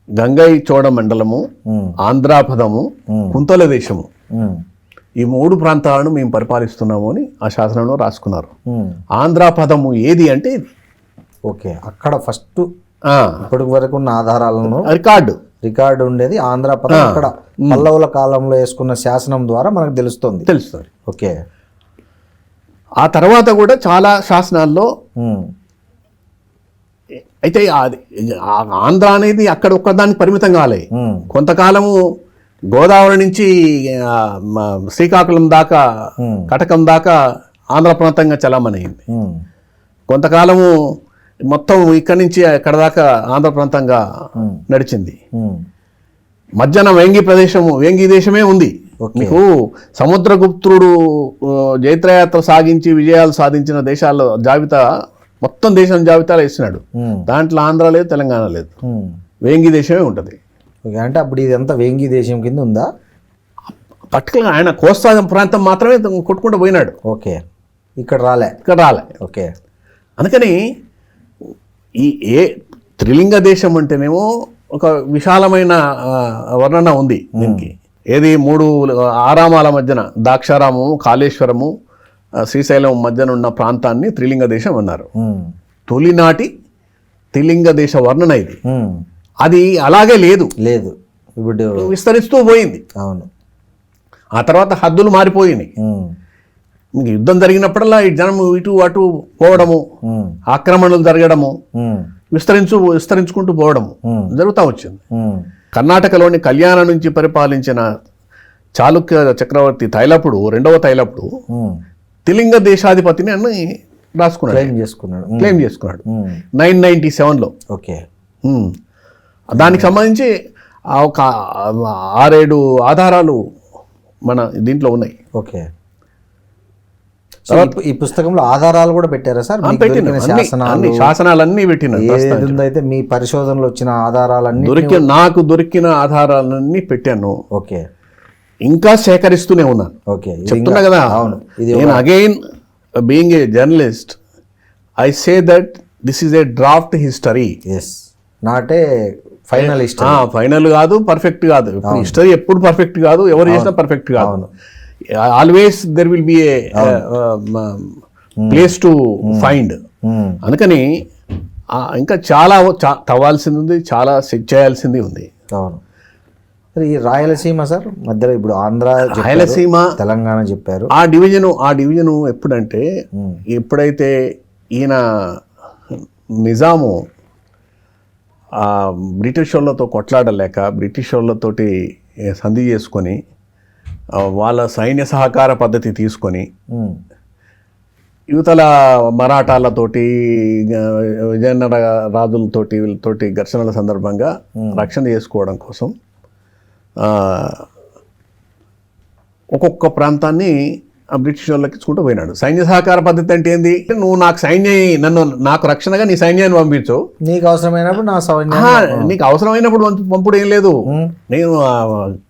Speaker 2: గంగై చోడ మండలము, ఆంధ్రాపదము, కుంతల దేశము, ఈ మూడు ప్రాంతాలను మేము పరిపాలిస్తున్నాము అని ఆ శాసనంలో రాసుకున్నారు. ఆంధ్రాపదము ఏది అంటే ఇది.
Speaker 3: ఓకే. అక్కడ ఫస్ట్ ఇప్పటి వరకు ఉన్న ఆధారాలను రికార్డు ఉండేది ఆంధ్రాపదం. అక్కడ పల్లవుల కాలంలో వేసుకున్న శాసనం ద్వారా మనకు తెలుస్తుంది. ఓకే.
Speaker 2: ఆ తర్వాత కూడా చాలా శాసనాల్లో అయితే ఆంధ్ర అనేది అక్కడ ఒక్కదానికి పరిమితం కాలే. కొంతకాలము గోదావరి నుంచి శ్రీకాకుళం దాకా, కటకం దాకా ఆంధ్ర ప్రాంతంగా చలామణయింది. కొంతకాలము మొత్తం ఇక్కడి నుంచి అక్కడ దాకా ఆంధ్ర ప్రాంతంగా నడిచింది. మధ్యాహ్నం వేంగి దేశమే ఉంది.
Speaker 3: ఓకే.
Speaker 2: మీకు సముద్రగుప్తుడు జైత్రయాత్ర సాగించి విజయాలు సాధించిన దేశాల జాబితా మొత్తం దేశం జాబితాలో ఇస్తున్నాడు. దాంట్లో ఆంధ్ర లేదు, తెలంగాణ లేదు, వేంగి దేశమే ఉంటుంది.
Speaker 3: ఓకే, అంటే అప్పుడు ఇదంతా వేంగి దేశం కింద ఉందా?
Speaker 2: పర్టికులర్గా ఆయన కోస్తా ప్రాంతం మాత్రమే కొట్టుకుంటూ పోయినాడు.
Speaker 3: ఓకే, ఇక్కడ రాలే.
Speaker 2: ఇక్కడ రాలే.
Speaker 3: ఓకే,
Speaker 2: అందుకని ఏ త్రిలింగ దేశం అంటేనేమో ఒక విశాలమైన వర్ణన ఉంది దీనికి. ఏది 3 ఆరామాల మధ్యన ద్రాక్షారామము, కాళేశ్వరము, శ్రీశైలం మధ్యన ఉన్న ప్రాంతాన్ని త్రిలింగ దేశం అన్నారు. తొలినాటి త్రిలింగ దేశ వర్ణన ఇది. అది అలాగే లేదు,
Speaker 3: ఇప్పుడు
Speaker 2: విస్తరిస్తూ పోయింది.
Speaker 3: అవును.
Speaker 2: ఆ తర్వాత హద్దులు మారిపోయినాయి. మీకు యుద్ధం జరిగినప్పుడల్లా ఈ జనం ఇటు అటు పోవడము, ఆక్రమణలు జరగడము, విస్తరించుకుంటూ పోవడము జరుగుతూ వచ్చింది. కర్ణాటకలోని కళ్యాణ నుంచి పరిపాలించిన చాళుక్య చక్రవర్తి తైలపుడు, 2వ తైలపుడు త్రిలింగ దేశాధిపతిని అని రాసుకున్నాడు, క్లెయిమ్ చేసుకున్నాడు 997లో.
Speaker 3: ఓకే,
Speaker 2: దానికి సంబంధించి ఒక 6-7 ఆధారాలు మన దీంట్లో ఉన్నాయి.
Speaker 3: ఓకే, ఈ పుస్తకంలో ఆధారాలు కూడా పెట్టారా సార్?
Speaker 2: శాసనాలన్నీ పెట్టినారు.
Speaker 3: అయితే మీ పరిశోధనలో వచ్చిన ఆధారాలన్నీ
Speaker 2: నాకు దొరికిన ఆధారాలన్నీ పెట్టాను.
Speaker 3: ఓకే,
Speaker 2: ఇంకా సేకరిస్తూనే ఉన్నాను.
Speaker 3: ఓకే,
Speaker 2: చెప్తున్నా కదా.
Speaker 3: అవును,
Speaker 2: నేను again being a journalist I say that this is a draft history,
Speaker 3: not a final history.
Speaker 2: Final కాదు, పర్ఫెక్ట్ కాదు. హిస్టరీ ఎప్పుడు పర్ఫెక్ట్ కాదు, ఎవరు చేసినా పర్ఫెక్ట్ కాదు. Always there will be A place to find. అందుకని ఇంకా చాలా తవ్వాల్సింది ఉంది, చాలా సెట్ చేయాల్సింది ఉంది.
Speaker 3: అవును. ఈ రాయలసీమ సార్ మధ్యలో ఇప్పుడు ఆంధ్ర,
Speaker 2: రాయలసీమ, తెలంగాణ
Speaker 3: చెప్పారు.
Speaker 2: ఆ డివిజను ఎప్పుడంటే ఎప్పుడైతే ఈయన నిజాము బ్రిటిష్ వాళ్ళతో కొట్లాడలేక బ్రిటిష్ వాళ్ళతోటి సంధి చేసుకొని వాళ్ళ సైన్య సహకార పద్ధతి తీసుకొని యువతల మరాఠాలతోటి, విజయనగర రాజులతోటి, వీళ్ళతోటి ఘర్షణల సందర్భంగా రక్షణ చేసుకోవడం కోసం ఒక్కొక్క ప్రాంతాన్ని బ్రిటిష్ వాళ్ళకి ఇచ్చుకుంటూ పోయినాడు. సైన్య సహకార పద్ధతి అంటే ఏంది? నువ్వు నాకు రక్షణగా నీ సైన్యాన్ని పంపించు,
Speaker 3: నీకు అవసరమైనప్పుడు
Speaker 2: నీకు అవసరమైనప్పుడు పంపుడు ఏం లేదు, నేను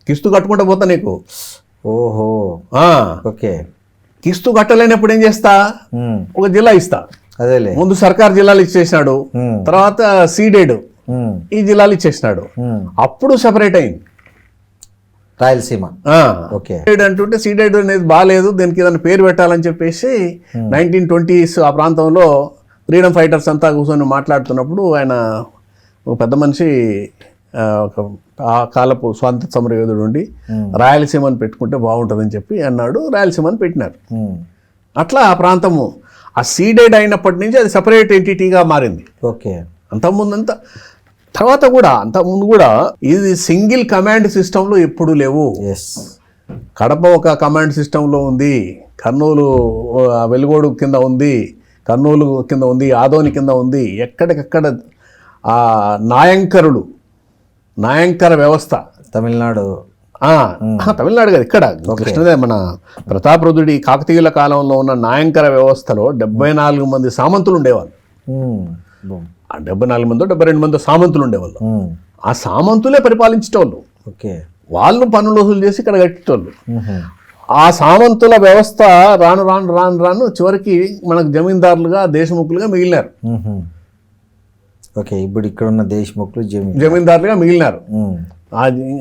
Speaker 2: కిస్తు కట్టుకుంటూ పోతా నీకు.
Speaker 3: ఓహో, ఓకే.
Speaker 2: కిస్తు కట్టలేనప్పుడు ఏం చేస్తా, ఒక జిల్లా ఇస్తా.
Speaker 3: అదేలే, ముందు
Speaker 2: సర్కార్ జిల్లాలు ఇచ్చేసినాడు, తర్వాత సీడెడ్ ఈ జిల్లాలు ఇచ్చేసినాడు. అప్పుడు సెపరేట్ అయింది
Speaker 3: రాయలసీమ.
Speaker 2: అంటుంటే సీడెడ్ అనేది బాగాలేదు, దీనికి ఏదైనా పేరు పెట్టాలని చెప్పేసి 1920s ఆ ప్రాంతంలో ఫ్రీడమ్ ఫైటర్స్ అంతా కూర్చొని మాట్లాడుతున్నప్పుడు ఆయన ఒక పెద్ద మనిషి, ఆ కాలపు స్వాతంత్ర సమర యోధుడు ఉండి రాయలసీమని పెట్టుకుంటే బాగుంటుందని చెప్పి అన్నాడు. రాయలసీమని పెట్టినారు. అట్లా ఆ ప్రాంతము ఆ సీడెడ్ అయినప్పటి నుంచి అది సపరేట్ ఎంటిటీగా మారింది.
Speaker 3: ఓకే,
Speaker 2: అంతకుముందు కూడా ఇది సింగిల్ కమాండ్ సిస్టంలో ఎప్పుడు లేవు. కడప ఒక కమాండ్ సిస్టంలో ఉంది, కర్నూలు వెలుగోడు కింద ఉంది, కర్నూలు కింద ఉంది, ఆదోని కింద ఉంది. ఎక్కడికక్కడ ఆ నాయంకర వ్యవస్థ.
Speaker 3: తమిళనాడు
Speaker 2: కదా, ఇక్కడ కృష్ణదే మన ప్రతాపరుద్రుడి కాకతీయుల కాలంలో ఉన్న నాయంకర వ్యవస్థలో 74 మంది సామంతులు ఉండేవాళ్ళు. 74 మందో 72 మందో సామంతులు ఉండేవాళ్ళు. ఆ సామంతులే పరిపాలించేటోళ్ళు. వాళ్ళు పన్నులు వసూలు చేసి ఇక్కడ కట్టేటోళ్ళు. ఆ సామంతుల వ్యవస్థ రాను చివరికి మనకు జమీందారులుగా, దేశముఖులుగా మిగిలినారు.
Speaker 3: ఓకే, ఇప్పుడు ఇక్కడ ఉన్న దేశముఖులు
Speaker 2: జమీందారులుగా మిగిలినారు.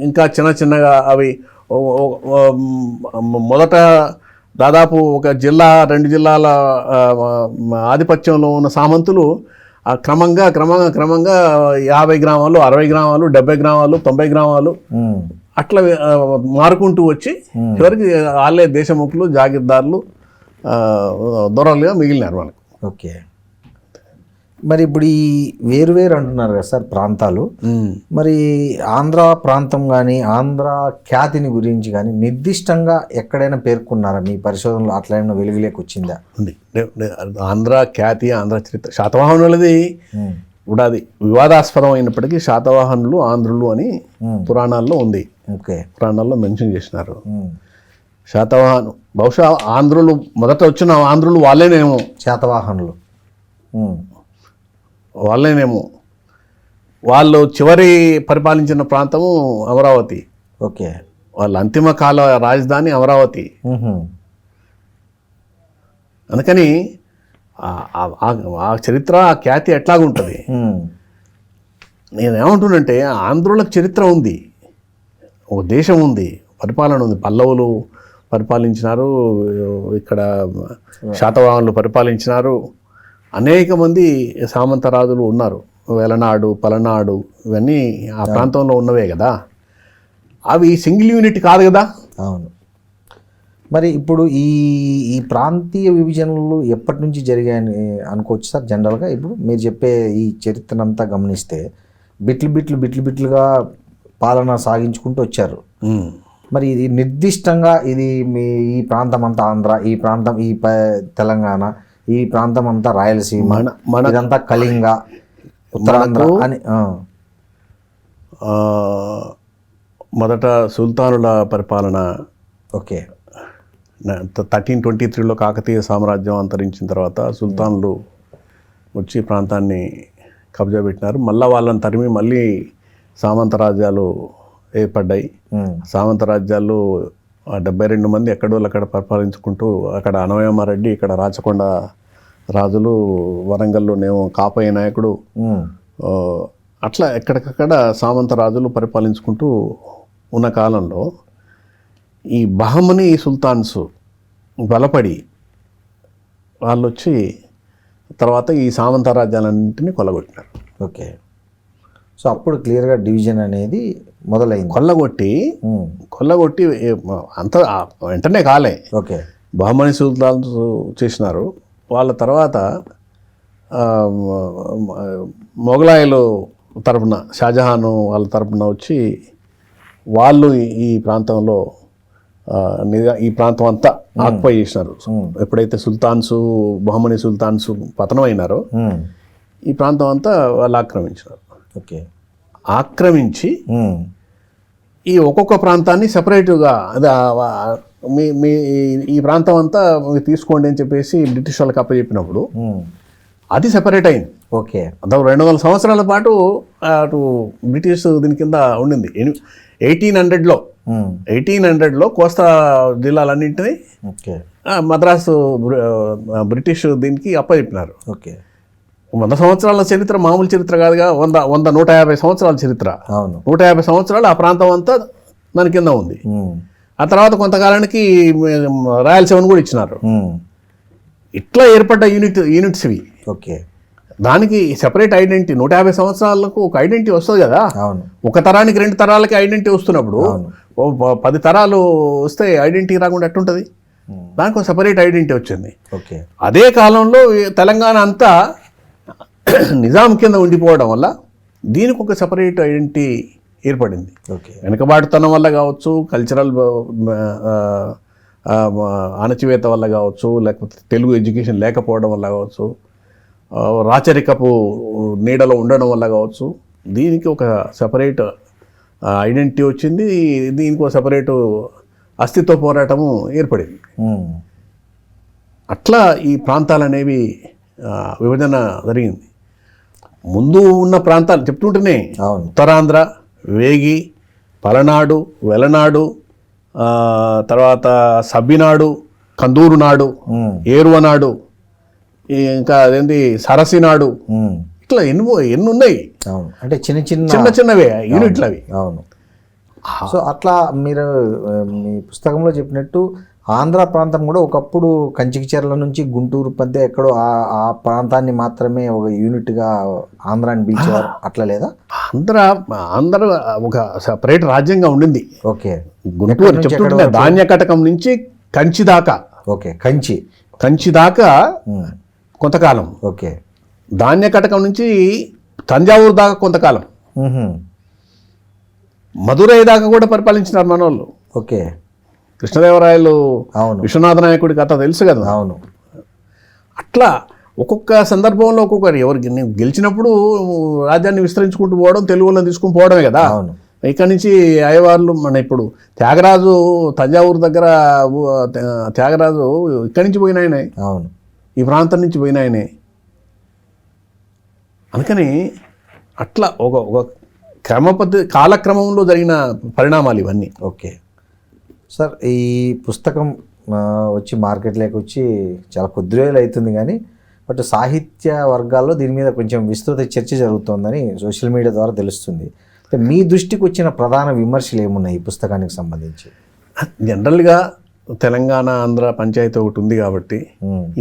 Speaker 2: ఇంకా చిన్నగా అవి మొదట దాదాపు ఒక జిల్లా, 2 జిల్లాల ఆధిపత్యంలో ఉన్న సామంతులు క్రమంగా 50 గ్రామాలు, 60 గ్రామాలు, 70 గ్రామాలు, 90 గ్రామాలు అట్లా మారుకుంటూ వచ్చి చివరికి వాళ్ళే దేశముఖులు, జాగీర్దారులు, దొరలుగా మిగిలినారు మనకు.
Speaker 3: ఓకే, మరి ఇప్పుడు ఈ వేరు అంటున్నారు కదా సార్ ప్రాంతాలు, మరి ఆంధ్ర ప్రాంతం కానీ ఆంధ్ర ఖ్యాతిని గురించి కానీ నిర్దిష్టంగా ఎక్కడైనా పేర్కొన్నారా మీ పరిశోధనలో? అట్లా ఏమైనా వెలుగులోకి వచ్చిందా?
Speaker 2: ఉంది. ఆంధ్ర ఖ్యాతి, ఆంధ్ర చరిత్ర శాతవాహనులది కూడా అది వివాదాస్పదం అయినప్పటికీ శాతవాహనులు ఆంధ్రులు అని పురాణాల్లో ఉంది.
Speaker 3: ఓకే.
Speaker 2: పురాణాల్లో మెన్షన్ చేసినారు.
Speaker 3: ఉమ్.
Speaker 2: శాతవాహను బహుశా ఆంధ్రులు మొదట వచ్చిన ఆంధ్రులు వాళ్ళేనేమో
Speaker 3: శాతవాహనులు. ఉమ్.
Speaker 2: వాళ్ళు చివరి పరిపాలించిన ప్రాంతము అమరావతి.
Speaker 3: ఓకే.
Speaker 2: వాళ్ళ అంతిమ కాల రాజధాని అమరావతి.
Speaker 3: ఉహు.
Speaker 2: అందుకని ఆ చరిత్ర ఆ ఖ్యాతి ఎట్లాగుంటుంది.
Speaker 3: ఉమ్.
Speaker 2: నేనేమంటున్నంటే ఆంధ్రులకు చరిత్ర ఉంది, ఒక దేశం ఉంది, పరిపాలన ఉంది. పల్లవులు పరిపాలించినారు, ఇక్కడ శాతవాహనులు పరిపాలించినారు, అనేక మంది సామంతరాజులు ఉన్నారు. వెలనాడు, పలనాడు ఇవన్నీ ఆ ప్రాంతంలో ఉన్నవే కదా. అవి సింగిల్ యూనిట్ కాదు కదా.
Speaker 3: అవును. మరి ఇప్పుడు ఈ ప్రాంతీయ విభజనలు ఎప్పటి నుంచి జరిగాయని అనుకోవచ్చు సార్ జనరల్గా? ఇప్పుడు మీరు చెప్పే ఈ చరిత్రనంతా గమనిస్తే బిట్లుగా పాలన సాగించుకుంటూ వచ్చారు. మరి ఇది నిర్దిష్టంగా ఇది ఈ ప్రాంతం అంతా ఆంధ్ర, ఈ ప్రాంతం తెలంగాణ, ఈ ప్రాంతం అంతా రాయలసీమ, ఇదంతా కళింగ, ఉత్తరాంధ్ర అని.
Speaker 2: మొదట సుల్తానుల పరిపాలన.
Speaker 3: ఓకే.
Speaker 2: 1323లో కాకతీయ సామ్రాజ్యం అంతరించిన తర్వాత సుల్తానులు వచ్చి ప్రాంతాన్ని కబ్జా పెట్టినారు. మళ్ళీ వాళ్ళని తరిమి మళ్ళీ సామంత రాజ్యాలు ఏర్పడ్డాయి. సామంత రాజ్యాలు 72 మంది ఎక్కడోళ్ళక్కడ పరిపాలించుకుంటూ, అక్కడ అనవయమారెడ్డి, ఇక్కడ రాచకొండ రాజులు, వరంగల్లోనేమో కాపయ్య నాయకుడు, అట్లా ఎక్కడికక్కడ సామంత రాజులు పరిపాలించుకుంటూ ఉన్న కాలంలో ఈ బహమనీ సుల్తాన్స్ బలపడి వాళ్ళు వచ్చి తర్వాత ఈ సామంత రాజ్యాలన్నింటినీ కొల్లగొట్టినారు.
Speaker 3: ఓకే. సో అప్పుడు క్లియర్గా డివిజన్ అనేది మొదలైంది.
Speaker 2: కొల్లగొట్టి అంత వెంటనే కాలే.
Speaker 3: ఓకే.
Speaker 2: బహమనీ సుల్తాన్స్ చేసినారు. వాళ్ళ తర్వాత మొఘలాయులు తరపున, షాజహాను వాళ్ళ తరపున వచ్చి వాళ్ళు ఈ ప్రాంతంలో ఈ ప్రాంతం అంతా ఆక్యుపై చేసినారు. ఎప్పుడైతే బహమనీ సుల్తాన్స్ పతనం అయినారో ఈ ప్రాంతం అంతా వాళ్ళు ఆక్రమించినారు.
Speaker 3: ఓకే.
Speaker 2: ఆక్రమించి ఈ ఒక్కొక్క ప్రాంతాన్ని సెపరేట్గా మీ ఈ ప్రాంతం అంతా తీసుకోండి అని చెప్పేసి బ్రిటిష్ వాళ్ళకి అప్పచెప్పినప్పుడు అది సెపరేట్ అయింది.
Speaker 3: ఓకే.
Speaker 2: దాదాపు 200 సంవత్సరాల పాటు అటు బ్రిటిష్ దీని కింద ఉండింది. 1800లో కోస్తా జిల్లాలన్నింటినీ మద్రాసు బ్రిటిష్ దీనికి అప్పచెప్పినారు.
Speaker 3: ఓకే.
Speaker 2: 100 సంవత్సరాల చరిత్ర మామూలు చరిత్ర కాదుగా. 150 సంవత్సరాల చరిత్ర. 150 సంవత్సరాలు ఆ ప్రాంతం అంతా దాని కింద ఉంది. ఆ తర్వాత కొంతకాలానికి రాయలసీమను కూడా ఇచ్చినారు. ఇట్లా ఏర్పడ్డ యూనిట్స్ ఇవి.
Speaker 3: ఓకే.
Speaker 2: దానికి సెపరేట్ ఐడెంటిటీ. 150 సంవత్సరాలకు ఒక ఐడెంటిటీ వస్తుంది కదా. ఒక తరానికి 2 తరాలకి ఐడెంటిటీ వస్తున్నప్పుడు 10 తరాలు వస్తే ఐడెంటిటీ రాకుండా ఎట్టుంటుంది? దానికి ఒక సెపరేట్ ఐడెంటిటీ వచ్చింది.
Speaker 3: ఓకే.
Speaker 2: అదే కాలంలో తెలంగాణ అంతా నిజాం కింద ఉండిపోవడం వల్ల దీనికి ఒక సెపరేట్ ఐడెంటిటీ ఏర్పడింది. వెనుకబాటుతనం వల్ల కావచ్చు, కల్చరల్ అణచివేత వల్ల కావచ్చు, లేకపోతే తెలుగు ఎడ్యుకేషన్ లేకపోవడం వల్ల కావచ్చు, రాచరికపు నీడలో ఉండడం వల్ల కావచ్చు, దీనికి ఒక సెపరేట్ ఐడెంటిటీ వచ్చింది. దీనికి ఒక సెపరేటు అస్తిత్వ పోరాటము ఏర్పడింది. అట్లా ఈ ప్రాంతాలు అనేవి విభజన జరిగింది. ముందు ఉన్న ప్రాంతాలు చెప్తుంటేనే ఉత్తరాంధ్ర, వేగి, పలనాడు, వెలనాడు, తర్వాత సబ్బినాడు, కందూరు నాడు, ఏరువనాడు, ఇంకా అదేంటి సరసినాడు, ఇట్లా ఎన్ని ఉన్నాయి.
Speaker 3: అంటే
Speaker 2: చిన్నవే యూనిట్లు అవి.
Speaker 3: అవును. సో అట్లా మీరు మీ పుస్తకంలో చెప్పినట్టు ఆంధ్ర ప్రాంతం కూడా ఒకప్పుడు కంచికిచెర్ల నుంచి గుంటూరు మధ్య ఎక్కడో ఆ ప్రాంతాన్ని మాత్రమే ఒక యూనిట్గా ఆంధ్రాని పిలిచేవారు, అట్లా లేదా?
Speaker 2: ఆంధ్ర ఒక సపరేట్ రాజ్యంగా ఉండింది.
Speaker 3: ఓకే.
Speaker 2: గుంటూరు చెప్తుంటే ధాన్యకటకం నుంచి కంచి దాకా.
Speaker 3: ఓకే.
Speaker 2: కంచి దాకా కొంతకాలం.
Speaker 3: ఓకే.
Speaker 2: ధాన్యకటకం నుంచి తంజావూరు దాకా కొంతకాలం, మధురై దాకా కూడా పరిపాలించినారు మనోళ్ళు.
Speaker 3: ఓకే.
Speaker 2: కృష్ణదేవరాయలు, విశ్వనాథ నాయకుడి కథ తెలుసు కదా.
Speaker 3: అవును.
Speaker 2: అట్లా ఒక్కొక్క సందర్భంలో ఒక్కొక్కరు ఎవరికి గెలిచినప్పుడు రాజ్యాన్ని విస్తరించుకుంటూ పోవడం, తెలుగులో తీసుకుని పోవడమే కదా. ఇక్కడ నుంచి అయ్యవార్లు మన ఇప్పుడు త్యాగరాజు తంజావూరు దగ్గర త్యాగరాజు ఇక్కడి నుంచి పోయిన ఆయనే,
Speaker 3: అవును,
Speaker 2: ఈ ప్రాంతం నుంచి పోయిన ఆయనే. అందుకని అట్లా ఒక కాలక్రమంలో జరిగిన పరిణామాలు ఇవన్నీ.
Speaker 3: ఓకే సార్, ఈ పుస్తకం వచ్చి మార్కెట్లోకి వచ్చి చాలా కొద్ది రోజులు అవుతుంది, కానీ బట్ సాహిత్య వర్గాల్లో దీని మీద కొంచెం విస్తృత చర్చ జరుగుతోందని సోషల్ మీడియా ద్వారా తెలుస్తుంది. అంటే మీ దృష్టికి వచ్చిన ప్రధాన విమర్శలు ఏమున్నాయి ఈ పుస్తకానికి సంబంధించి?
Speaker 2: జనరల్గా తెలంగాణ ఆంధ్ర పంచాయతీ ఒకటి ఉంది కాబట్టి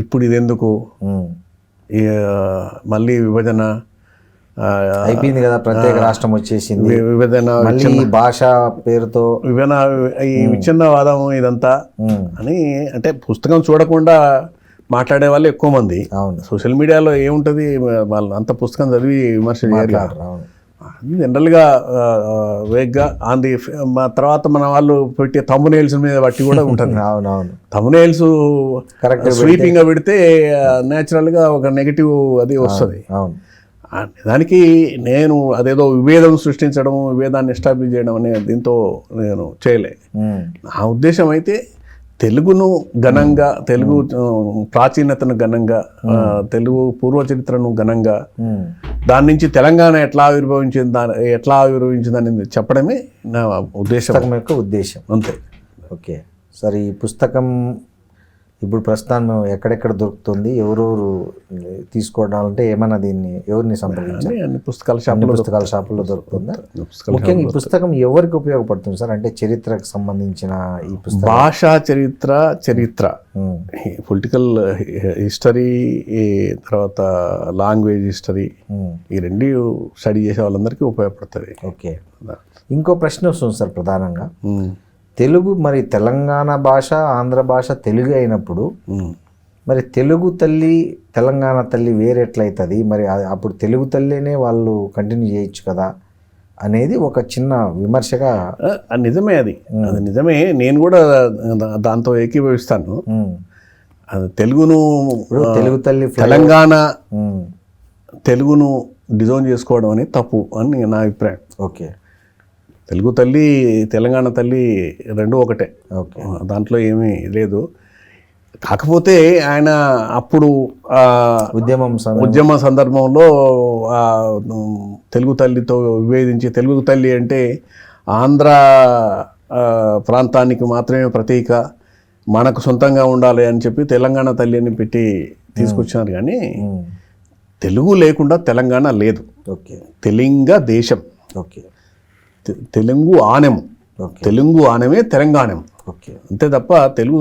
Speaker 2: ఇప్పుడు ఇది ఎందుకు మళ్ళీ విభజన
Speaker 3: అయిపోయింది కదా, ప్రత్యేక రాష్ట్రం వచ్చేసింది,
Speaker 2: విభజన
Speaker 3: మళ్ళీ భాష పేరుతో
Speaker 2: విభజన ఈ విచ్ఛిన్నవాదం ఇదంతా అని అంటే పుస్తకం చూడకుండా మాట్లాడే వాళ్ళు ఎక్కువ మంది.
Speaker 3: అవును,
Speaker 2: సోషల్ మీడియాలో ఏముంటుంది, వాళ్ళు అంత పుస్తకం చదివి విమర్శ చేయరు.
Speaker 3: అవును,
Speaker 2: జనరల్గా వేగ్గా ఆన్ ది తర్వాత మన వాళ్ళు పెట్టే థంబ్నెయిల్స్ మీద బట్టి కూడా ఉంటుంది.
Speaker 3: అవునవును,
Speaker 2: థంబ్నెయిల్స్
Speaker 3: కరెక్ట్
Speaker 2: స్వీపింగ్గా పెడితే న్యాచురల్గా ఒక నెగిటివ్ అది వస్తుంది.
Speaker 3: అవును,
Speaker 2: దానికి నేను అదేదో విభేదం సృష్టించడం, విభేదాన్ని ఎస్టాబ్లిష్ చేయడం అనే దీంతో నేను చేయలే. నా ఉద్దేశం అయితే తెలుగును ఘనంగా, తెలుగు ప్రాచీనతను ఘనంగా, తెలుగు పూర్వ చరిత్రను ఘనంగా, దాని నుంచి తెలంగాణ ఎట్లా ఆవిర్భవించిందని చెప్పడమే నా ఉద్దేశం
Speaker 3: యొక్క ఉద్దేశం.
Speaker 2: అంతే.
Speaker 3: ఓకే సార్, ఈ పుస్తకం ఇప్పుడు ప్రస్తుతం ఎక్కడెక్కడ దొరుకుతుంది, ఎవరెవరు తీసుకోవడాలంటే ఏమన్నా దీన్ని ఎవరిని సంప్రదించాలి?
Speaker 2: పుస్తకాల
Speaker 3: షాపుల్లో దొరుకుతుందా? ముఖ్యంగా ఈ పుస్తకం ఎవరికి ఉపయోగపడుతుంది సార్? అంటే చరిత్రకు సంబంధించిన ఈ పుస్తకం,
Speaker 2: భాషా చరిత్ర, పొలిటికల్ హిస్టరీ, తర్వాత లాంగ్వేజ్ హిస్టరీ, ఈ రెండు స్టడీ చేసే వాళ్ళందరికీ ఉపయోగపడుతుంది.
Speaker 3: ఓకే, ఇంకో ప్రశ్న వస్తుంది సార్ ప్రధానంగా. తెలుగు మరి తెలంగాణ భాష, ఆంధ్ర భాష తెలుగు అయినప్పుడు మరి తెలుగు తల్లి తెలంగాణ తల్లి వేరెట్లయితుంది? మరి అప్పుడు తెలుగు తల్లినే వాళ్ళు కంటిన్యూ చేయొచ్చు కదా అనేది ఒక చిన్న విమర్శగా.
Speaker 2: నిజమే, అది నిజమే. నేను కూడా దాంతో ఏకీభవిస్తాను. తెలుగును
Speaker 3: తెలుగు తల్లి
Speaker 2: తెలంగాణ తెలుగును డిజైన్ చేసుకోవడం అనేది తప్పు అని నా అభిప్రాయం.
Speaker 3: ఓకే,
Speaker 2: తెలుగు తల్లి తెలంగాణ తల్లి రెండు ఒకటే, దాంట్లో ఏమీ లేదు. కాకపోతే ఆయన అప్పుడు ఉద్యమ సందర్భంలో తెలుగు తల్లితో విభేదించి, తెలుగు తల్లి అంటే ఆంధ్ర ప్రాంతానికి మాత్రమే ప్రతీక, మనకు సొంతంగా ఉండాలి అని చెప్పి తెలంగాణ తల్లి అని పెట్టి తీసుకొచ్చినారు. కానీ తెలుగు లేకుండా తెలంగాణ లేదు.
Speaker 3: ఓకే,
Speaker 2: తెలంగ దేశం,
Speaker 3: ఓకే,
Speaker 2: తెలుగు ఆనెము, తెలుగు ఆనమే తెలంగాణం.
Speaker 3: ఓకే,
Speaker 2: అంతే తప్ప తెలుగు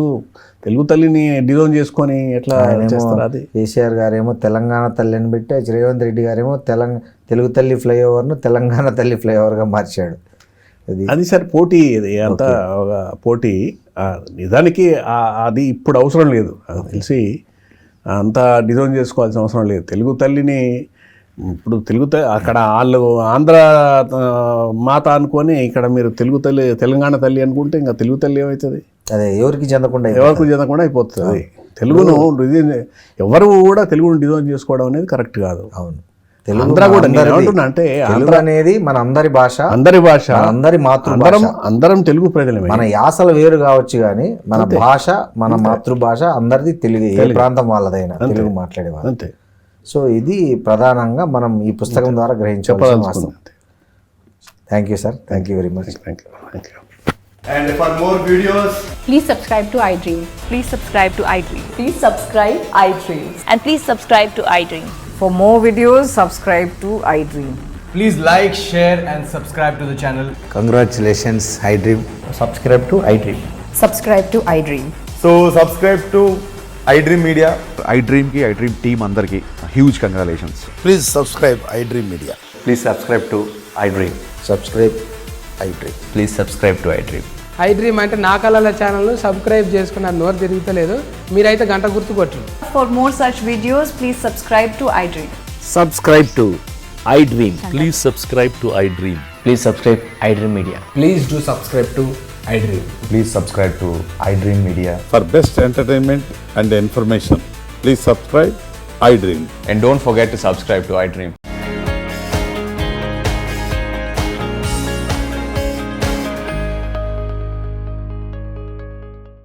Speaker 2: తల్లిని డిజైన్ చేసుకొని ఎట్లా చేస్తారు? అది
Speaker 3: కేసీఆర్ గారేమో తెలంగాణ తల్లి అని పెట్టి, రేవంత్ రెడ్డి గారేమో తెలుగు తల్లి ఫ్లైఓవర్ను తెలంగాణ తల్లి ఫ్లైఓవర్గా మార్చాడు.
Speaker 2: అది సరే పోటీ, ఇది అంతా ఒక పోటీ. నిజానికి అది ఇప్పుడు అవసరం లేదు, అది తెలిసి అంతా డిజైన్ చేసుకోవాల్సిన అవసరం లేదు. తెలుగు తల్లిని ఇప్పుడు అక్కడ వాళ్ళు ఆంధ్ర మాత అనుకొని ఇక్కడ మీరు తెలంగాణ తల్లి అనుకుంటే ఇంకా తెలుగు తల్లి ఏమవుతుంది?
Speaker 3: అదే ఎవరికి చెందకుండా
Speaker 2: అయిపోతుంది. తెలుగును ఎవరు కూడా తెలుగును డిజైన్ చేసుకోవడం అనేది కరెక్ట్ కాదు.
Speaker 3: అవును,
Speaker 2: ఆంధ్ర కూడా ఏమంటున్నా అంటే
Speaker 3: ఆంధ్ర అనేది మన అందరి భాష, అందరి మాతృభాష,
Speaker 2: అందరం తెలుగు ప్రజలమే.
Speaker 3: మన యాసలు వేరు కావచ్చు కానీ మన భాష, మన మాతృభాష అందరిది తెలుగు, ఏ ప్రాంతం వాళ్ళదైనా తెలుగు మాట్లాడేవాళ్ళు.
Speaker 2: అంతే.
Speaker 3: సో ఇది ప్రధానంగా మనం ఈ పుస్తకం ద్వారా గ్రహించాల్సిన. Thank you sir, thank you very much.
Speaker 2: Thank you.
Speaker 4: And for more videos,
Speaker 5: please subscribe to iDream.
Speaker 6: Please subscribe to iDream.
Speaker 5: Please subscribe iDream.
Speaker 6: And please subscribe to iDream.
Speaker 7: For more videos, subscribe to iDream.
Speaker 4: please like, share and subscribe to the channel.
Speaker 3: Congratulations iDream.
Speaker 4: Subscribe to iDream.
Speaker 7: Subscribe to iDream.
Speaker 4: So subscribe to iDream Media.
Speaker 8: iDream ki iDream team andarki huge congratulations.
Speaker 9: Please subscribe iDream Media.
Speaker 10: Please subscribe to iDream.
Speaker 3: Subscribe iDream.
Speaker 10: Please subscribe to iDream.
Speaker 11: iDream అంటే నా కళల ఛానల్ను subscribe చేసుకున్న నోరు తిరుగుతలేదు, మీరైతే గంట గుర్తు కొట్టండి.
Speaker 6: For more such videos, please subscribe to iDream.
Speaker 10: Subscribe to iDream.
Speaker 12: Please subscribe to iDream.
Speaker 10: Please subscribe iDream Media.
Speaker 4: Please do subscribe to iDream.
Speaker 10: Please subscribe to iDream Media.
Speaker 9: For best entertainment and information, please subscribe iDream.
Speaker 10: And don't forget to subscribe to iDream.